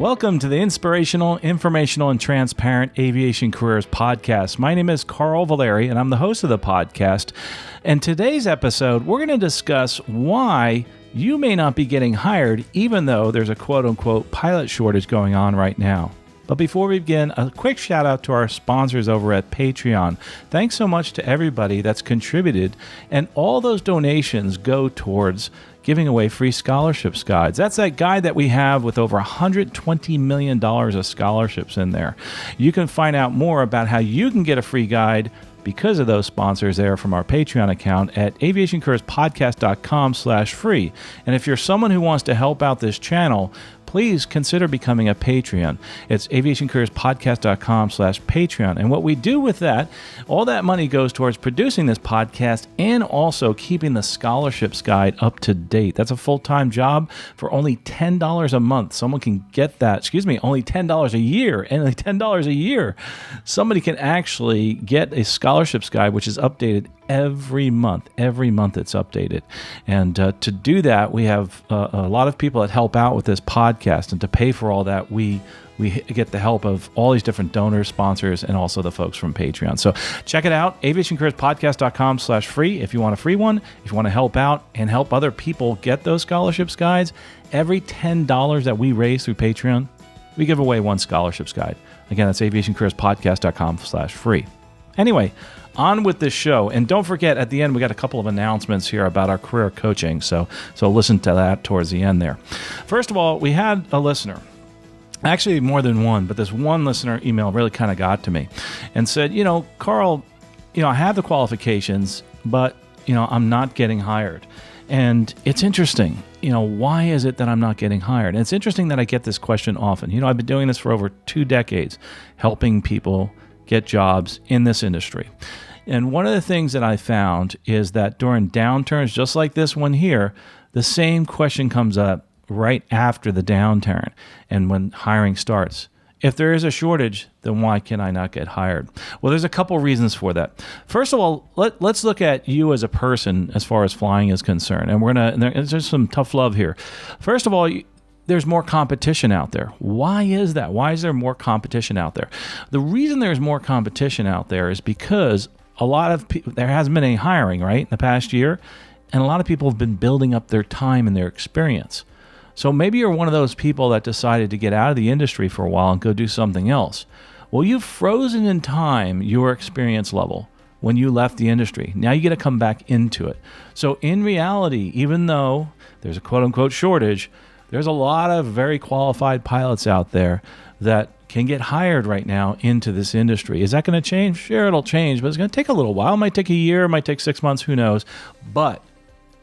Welcome to the Inspirational, Informational, and Transparent Aviation Careers Podcast. My name is Carl Valeri, and I'm the host of the podcast. And today's episode, we're going to discuss why you may not be getting hired, even though there's a quote-unquote pilot shortage going on right now. But before we begin, a quick shout out to our sponsors over at Patreon. Thanks so much to everybody that's contributed, and all those donations go towards giving away free scholarships guides. That's that guide that we have with over $120 million of scholarships in there. You can find out more about how you can get a free guide because of those sponsors there from our Patreon account at aviationcareerspodcast.com/free. And if you're someone who wants to help out this channel, please consider becoming a Patreon. It's aviationcareerspodcast.com/Patreon. And what we do with that, all that money goes towards producing this podcast and also keeping the scholarships guide up to date. That's a full-time job for only $10 a month. Someone can get that, only $10 a year, and only $10 a year. Somebody can actually get a scholarships guide, which is updated every month. Every month it's updated. And to do that, we have a lot of people that help out with this podcast. And to pay for all that, we get the help of all these different donors, sponsors, and also the folks from Patreon. So check it out, aviationcareerspodcast.com/free if you want a free one. If you want to help out and help other people get those scholarships guides, every $10 that we raise through Patreon, we give away one scholarships guide. Again, that's aviationcareerspodcast.com/free. Anyway, on with this show. And don't forget, at the end, we got a couple of announcements here about our career coaching. So listen to that towards the end there. First of all, we had a listener. Actually, more than one, but this one listener email really kind of got to me and said, Carl, I have the qualifications, but, I'm not getting hired. And it's interesting, why is it that I'm not getting hired? And it's interesting that I get this question often. I've been doing this for over 2 decades, helping people get jobs in this industry. And one of the things that I found is that during downturns, just like this one here, the same question comes up right after the downturn and when hiring starts. If there is a shortage, then why can I not get hired? Well, there's a couple reasons for that. First of all, let's look at you as a person as far as flying is concerned. And there's some tough love here. First of all, there's more competition out there. Why is that? Why is there more competition out there? The reason there's more competition out there is because a lot of people, there hasn't been any hiring, right, in the past year, and a lot of people have been building up their time and their experience. So maybe you're one of those people that decided to get out of the industry for a while and go do something else. Well, you've frozen in time your experience level when you left the industry. Now you get to come back into it. So in reality, even though there's a quote-unquote shortage, there's a lot of very qualified pilots out there that can get hired right now into this industry. Is that going to change? Sure, it'll change, but it's going to take a little while. It might take a year, it might take 6 months, who knows? But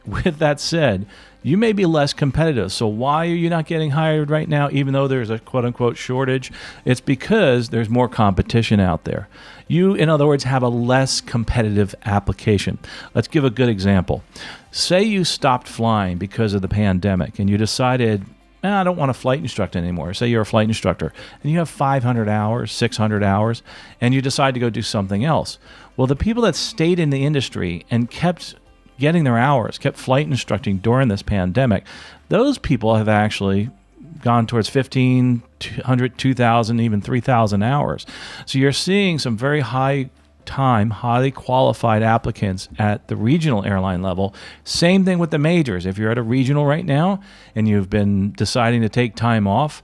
with that said, you may be less competitive. So why are you not getting hired right now, even though there's a quote-unquote shortage? It's because there's more competition out there. You, in other words, have a less competitive application. Let's give a good example. Say you stopped flying because of the pandemic and you decided, I don't want to flight instruct anymore. Say you're a flight instructor and you have 500 hours, 600 hours, and you decide to go do something else. Well, the people that stayed in the industry and kept getting their hours, kept flight instructing during this pandemic, those people have actually gone towards 1,500, 2,000, even 3,000 hours. So you're seeing some very high time, highly qualified applicants at the regional airline level. Same thing with the majors. If you're at a regional right now and you've been deciding to take time off,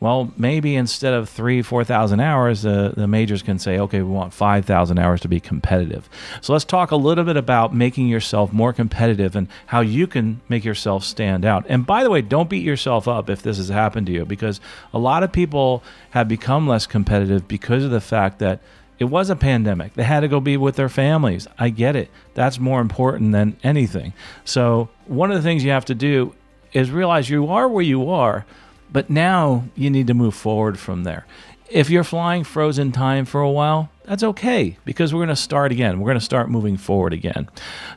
well, maybe instead of 3,000-4,000 hours, the majors can say, okay, we want 5,000 hours to be competitive. So let's talk a little bit about making yourself more competitive and how you can make yourself stand out. And by the way, don't beat yourself up if this has happened to you, because a lot of people have become less competitive because of the fact that it was a pandemic. They had to go be with their families. I get it. That's more important than anything. So one of the things you have to do is realize you are where you are, but now you need to move forward from there. If you're flying frozen time for a while, that's okay, because we're going to start again. We're going to start moving forward again.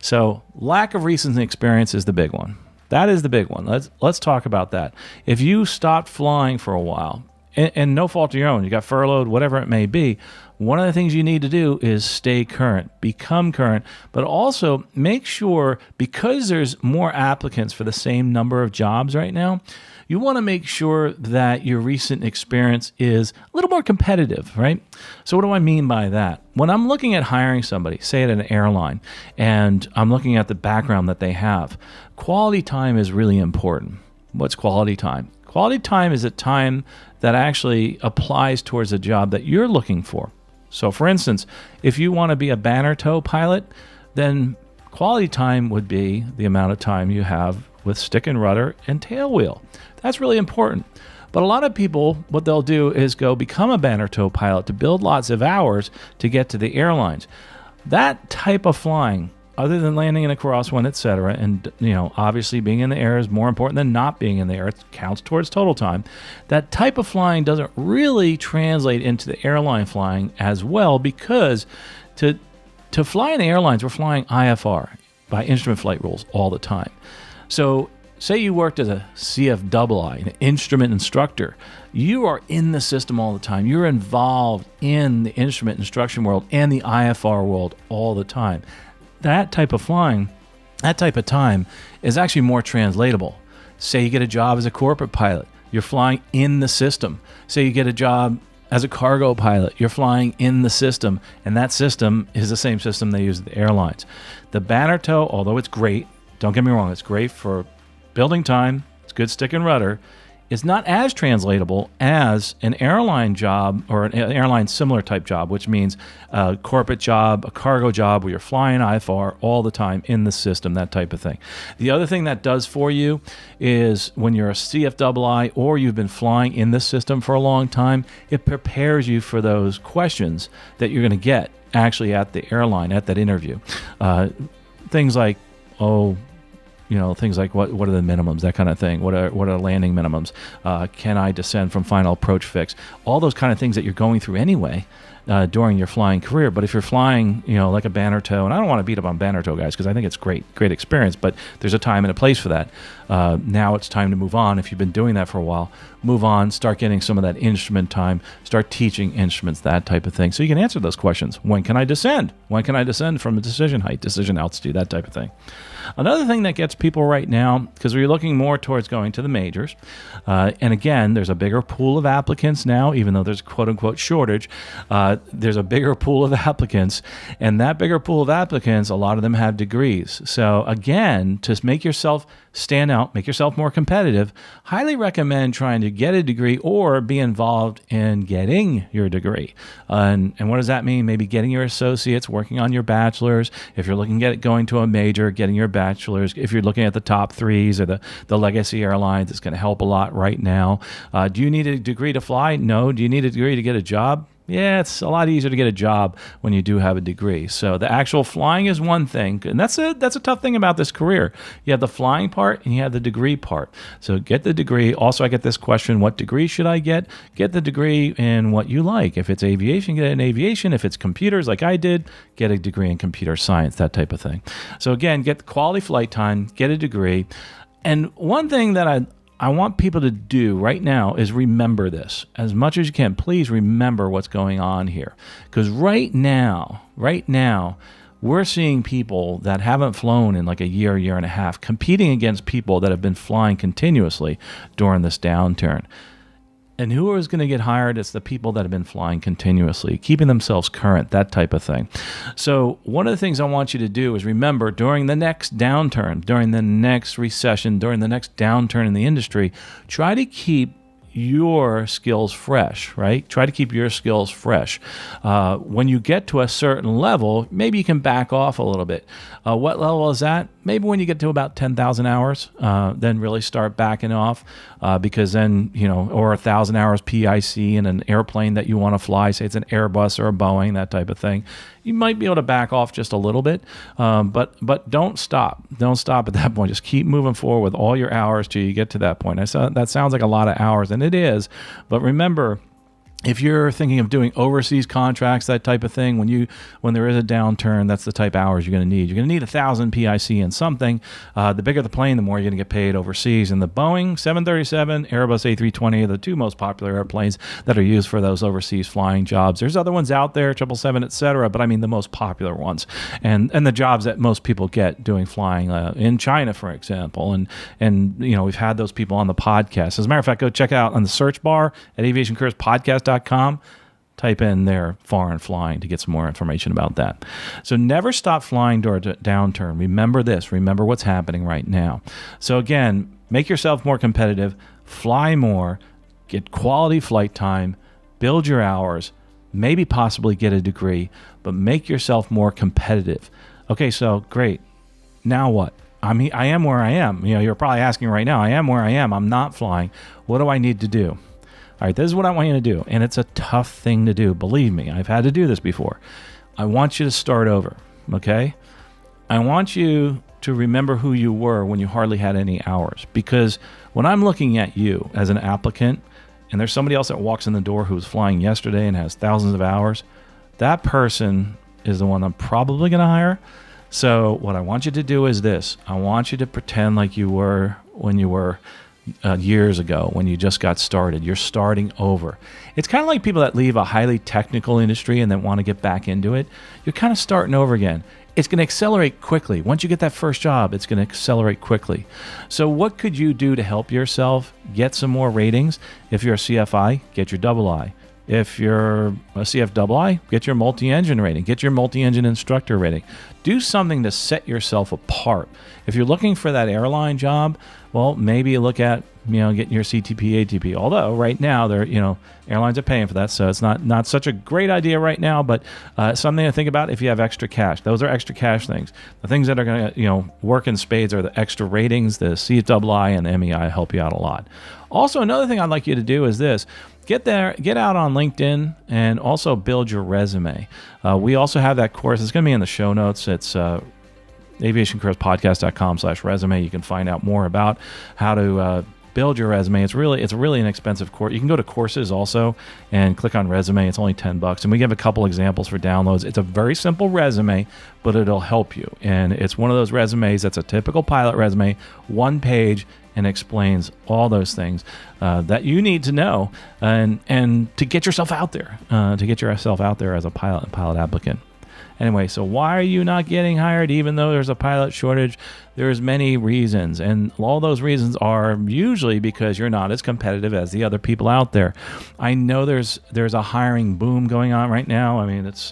So lack of recent experience is the big one. That is the big one. Let's talk about that. If you stopped flying for a while, and no fault of your own, you got furloughed, whatever it may be, one of the things you need to do is stay current, become current, but also make sure, because there's more applicants for the same number of jobs right now, you want to make sure that your recent experience is a little more competitive, right? So what do I mean by that? When I'm looking at hiring somebody, say at an airline, and I'm looking at the background that they have, quality time is really important. What's quality time? Quality time is a time that actually applies towards a job that you're looking for. So for instance, if you want to be a banner tow pilot, then quality time would be the amount of time you have with stick and rudder and tail wheel. That's really important. But a lot of people, what they'll do is go become a banner tow pilot to build lots of hours to get to the airlines. That type of flying, other than landing in a crosswind, etc., and obviously being in the air is more important than not being in the air. It counts towards total time. That type of flying doesn't really translate into the airline flying as well, because to fly in the airlines, we're flying IFR, by instrument flight rules, all the time. So say you worked as a CFII, an instrument instructor. You are in the system all the time. You're involved in the instrument instruction world and the IFR world all the time. That type of flying, that type of time is actually more translatable. Say you get a job as a corporate pilot. You're flying in the system. Say you get a job as a cargo pilot. You're flying in the system, and that system is the same system they use at the airlines. The banner tow, although it's great, don't get me wrong, it's great for building time, it's good stick and rudder, is not as translatable as an airline job or an airline similar type job, which means a corporate job, a cargo job where you're flying IFR all the time in the system, that type of thing. The other thing that does for you is when you're a CFII or you've been flying in this system for a long time, it prepares you for those questions that you're going to get actually at the airline, at that interview. Things like, things like what are the minimums, that kind of thing. What are landing minimums? Can I descend from final approach fix? All those kind of things that you're going through anyway during your flying career. But if you're flying, like a banner tow, and I don't want to beat up on banner tow guys because I think it's great experience, but there's a time and a place for that. Now it's time to move on. If you've been doing that for a while, move on, start getting some of that instrument time, start teaching instruments, that type of thing. So you can answer those questions. When can I descend? When can I descend from a decision height, decision altitude, that type of thing. Another thing that gets people right now, because we're looking more towards going to the majors, and again, there's a bigger pool of applicants now, even though there's a quote-unquote shortage, there's a bigger pool of applicants, and that bigger pool of applicants, a lot of them have degrees. So again, to make yourself stand out, make yourself more competitive, highly recommend trying to get a degree or be involved in getting your degree. And what does that mean? Maybe getting your associates, working on your bachelor's. If you're looking at going to a major, getting your bachelor's. If you're looking at the top threes or the legacy airlines, it's going to help a lot right now. Do you need a degree to fly? No. Do you need a degree to get a job? Yeah, it's a lot easier to get a job when you do have a degree. So the actual flying is one thing, and that's a tough thing about this career. You have the flying part and you have the degree part. So get the degree. Also, I get this question, what degree should I get? Get the degree in what you like. If it's aviation, get it in aviation. If it's computers like I did, get a degree in computer science, that type of thing. So again, get the quality flight time, get a degree. And one thing that I want people to do right now is remember this. As much as you can, please remember what's going on here. Because right now, we're seeing people that haven't flown in like a year and a half, competing against people that have been flying continuously during this downturn. And who is going to get hired? It's the people that have been flying continuously, keeping themselves current, that type of thing. So one of the things I want you to do is remember during the next downturn, during the next recession, during the next downturn in the industry, try to keep your skills fresh, right? Try to keep your skills fresh. When you get to a certain level, maybe you can back off a little bit. What level is that? Maybe when you get to about 10,000 hours, then really start backing off because then, or 1,000 hours PIC in an airplane that you want to fly, say it's an Airbus or a Boeing, that type of thing. You might be able to back off just a little bit, but don't stop. Don't stop at that point. Just keep moving forward with all your hours till you get to that point. That sounds like a lot of hours, and it is. But remember, If you're thinking of doing overseas contracts, that type of thing, when there is a downturn, that's the type of hours you're going to need. You're going to need 1,000 PIC in something. The bigger the plane, the more you're going to get paid overseas. And the Boeing 737, Airbus A320 are the two most popular airplanes that are used for those overseas flying jobs. There's other ones out there, 777, et cetera, but I mean the most popular ones. And the jobs that most people get doing flying in China, for example. And we've had those people on the podcast. As a matter of fact, go check out on the search bar at aviationcareerspodcast.com. Type in there foreign flying to get some more information about that. So never stop flying during a downturn. Remember this. Remember what's happening right now. So again, make yourself more competitive, fly more, get quality flight time, build your hours, maybe possibly get a degree, but make yourself more competitive. Okay, so great. Now what? I am where I am. You're probably asking right now, I am where I am. I'm not flying. What do I need to do? All right, this is what I want you to do, and it's a tough thing to do. Believe me, I've had to do this before. I want you to start over, okay? I want you to remember who you were when you hardly had any hours, because when I'm looking at you as an applicant, and there's somebody else that walks in the door who was flying yesterday and has thousands of hours, that person is the one I'm probably going to hire. So what I want you to do is this. I want you to pretend like you were when you were years ago when you just got started. You're starting over. It's kind of like people that leave a highly technical industry and then want to get back into it. You're kind of starting over again. It's going to accelerate quickly. Once you get that first job, it's going to accelerate quickly. So what could you do to help yourself get some more ratings? If you're a CFI, get your double I. If you're a CFII, get your multi-engine rating, get your multi-engine instructor rating. Do something to set yourself apart. If you're looking for that airline job, well, maybe you look at, getting your CTP, ATP. Although right now airlines are paying for that, so it's not such a great idea right now, but something to think about if you have extra cash. Those are extra cash things. The things that are going to, work in spades are the extra ratings. The CFII and the MEI help you out a lot. Also, another thing I'd like you to do is this. Get out on LinkedIn, and also build your resume. We also have that course. It's going to be in the show notes. It's aviationcareerspodcast.com/resume. You can find out more about how to build your resume. It's a really inexpensive course. You can go to courses also and click on resume. It's only $10, and we give a couple examples for downloads. It's a very simple resume, but it'll help you. And it's one of those resumes that's a typical pilot resume, one page, and explains all those things that you need to know and to get yourself out there, as a pilot applicant. Anyway, so why are you not getting hired even though there's a pilot shortage? There's many reasons, and all those reasons are usually because you're not as competitive as the other people out there. I know there's a hiring boom going on right now. I mean, it's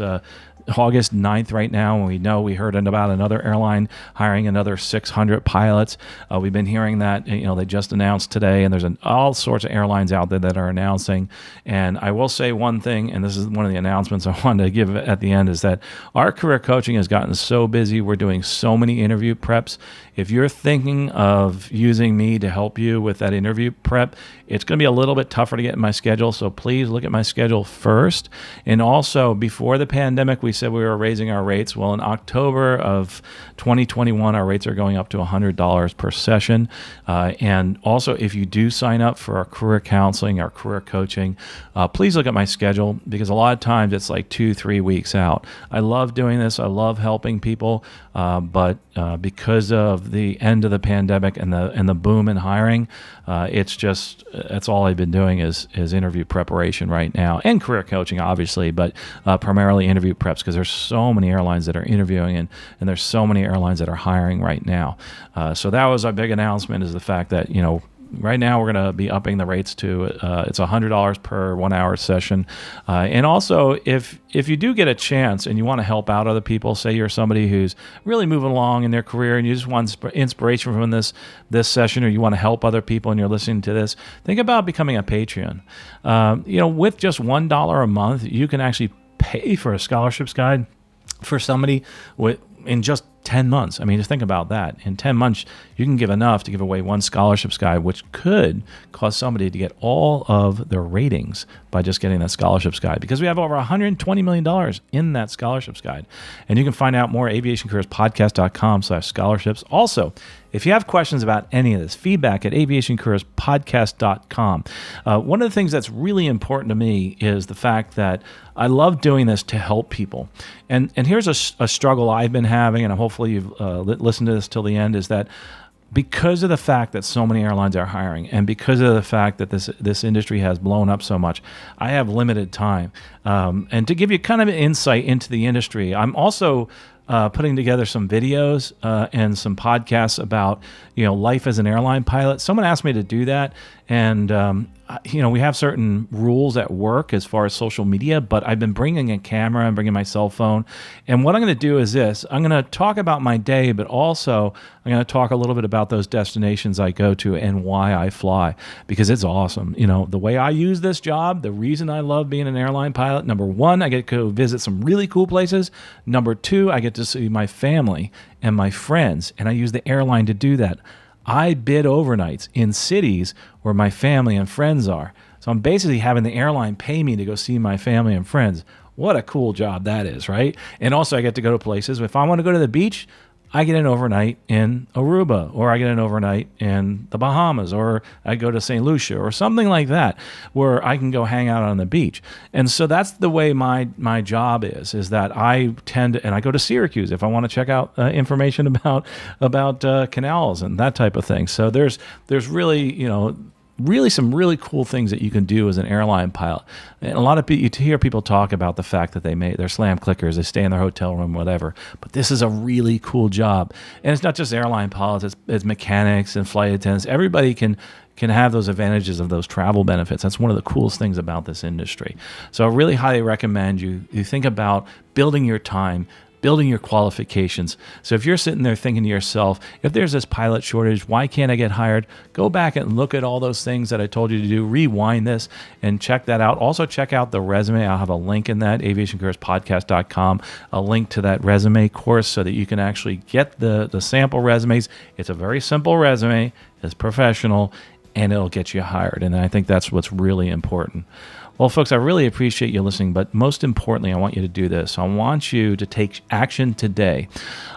August 9th right now, and we heard about another airline hiring another 600 pilots. We've been hearing that, they just announced today, and there's all sorts of airlines out there that are announcing. And I will say one thing, and this is one of the announcements I wanted to give at the end, is that our career coaching has gotten so busy. We're doing so many interview preps. If you're thinking of using me to help you with that interview prep, it's going to be a little bit tougher to get in my schedule. So please look at my schedule first. And also, before the pandemic, we said we were raising our rates. Well, in October of 2021, our rates are going up to $100 per session. And also, if you do sign up for our career counseling, our career coaching, please look at my schedule, because a lot of times it's like 2-3 weeks out. I love doing this. I love helping people. But because of the end of the pandemic and the boom in hiring, that's all I've been doing is interview preparation right now, and career coaching, obviously, but primarily interview preps, because there's so many airlines that are interviewing and there's so many airlines that are hiring right now. So that was our big announcement, is the fact that, right now we're going to be upping the rates to it's $100 per 1 hour session. And also, if you do get a chance and you want to help out other people, say you're somebody who's really moving along in their career and you just want inspiration from this session, or you want to help other people and you're listening to this, think about becoming a Patreon. With just $1 a month, you can actually pay for a scholarships guide for somebody in just 10 months. I mean, just think about that. In 10 months, you can give enough to give away one scholarships guide, which could cause somebody to get all of their ratings by just getting that scholarships guide, because we have over $120 million in that scholarships guide. And you can find out more at aviationcareerspodcast.com/scholarships. Also, If you have questions about any of this, feedback at aviationcareerspodcast.com. One of the things that's really important to me is the fact that I love doing this to help people. And here's a struggle I've been having, and hopefully you've listened to this till the end, is that because of the fact that so many airlines are hiring, and because of the fact that this industry has blown up so much, I have limited time. And to give you kind of an insight into the industry, I'm also putting together some videos and some podcasts about life as an airline pilot. Someone asked me to do that, and we have certain rules at work as far as social media, but I've been bringing a camera and bringing my cell phone. And what I'm going to do is this. I'm going to talk about my day, but also I'm going to talk a little bit about those destinations I go to and why I fly, because it's awesome. The way I use this job, the reason I love being an airline pilot, number one, I get to visit some really cool places. Number two, I get to see my family and my friends, and I use the airline to do that. I bid overnights in cities where my family and friends are. So I'm basically having the airline pay me to go see my family and friends. What a cool job that is, right? And also I get to go to places. If I want to go to the beach, I get an overnight in Aruba, or I get an overnight in the Bahamas, or I go to St. Lucia or something like that, where I can go hang out on the beach. And so that's the way my job is that I tend to, and I go to Syracuse if I want to check out information about canals and that type of thing. So there's really, really some really cool things that you can do as an airline pilot. And a lot of people, you hear people talk about the fact that they're slam clickers, they stay in their hotel room, whatever. But this is a really cool job. And it's not just airline pilots, it's mechanics and flight attendants. Everybody can have those advantages of those travel benefits. That's one of the coolest things about this industry. So I really highly recommend you think about building your time, building your qualifications. So if you're sitting there thinking to yourself, if there's this pilot shortage, why can't I get hired? Go back and look at all those things that I told you to do, rewind this and check that out. Also check out the resume. I'll have a link in that, aviationcareerspodcast.com, a link to that resume course so that you can actually get the sample resumes. It's a very simple resume, it's professional, and it'll get you hired. And I think that's what's really important. Well, folks, I really appreciate you listening, but most importantly, I want you to do this. I want you to take action today.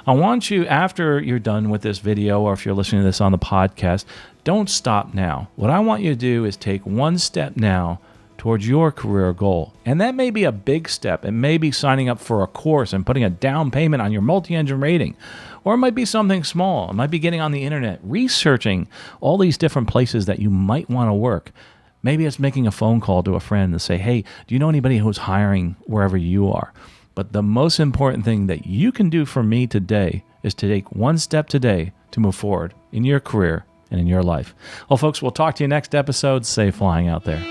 I want you, after you're done with this video, or if you're listening to this on the podcast, don't stop now. What I want you to do is take one step now towards your career goal. And that may be a big step. It may be signing up for a course and putting a down payment on your multi-engine rating. Or it might be something small. It might be getting on the internet, researching all these different places that you might want to work. Maybe it's making a phone call to a friend and say, hey, do you know anybody who's hiring wherever you are? But the most important thing that you can do for me today is to take one step today to move forward in your career and in your life. Well, folks, we'll talk to you next episode. Safe flying out there.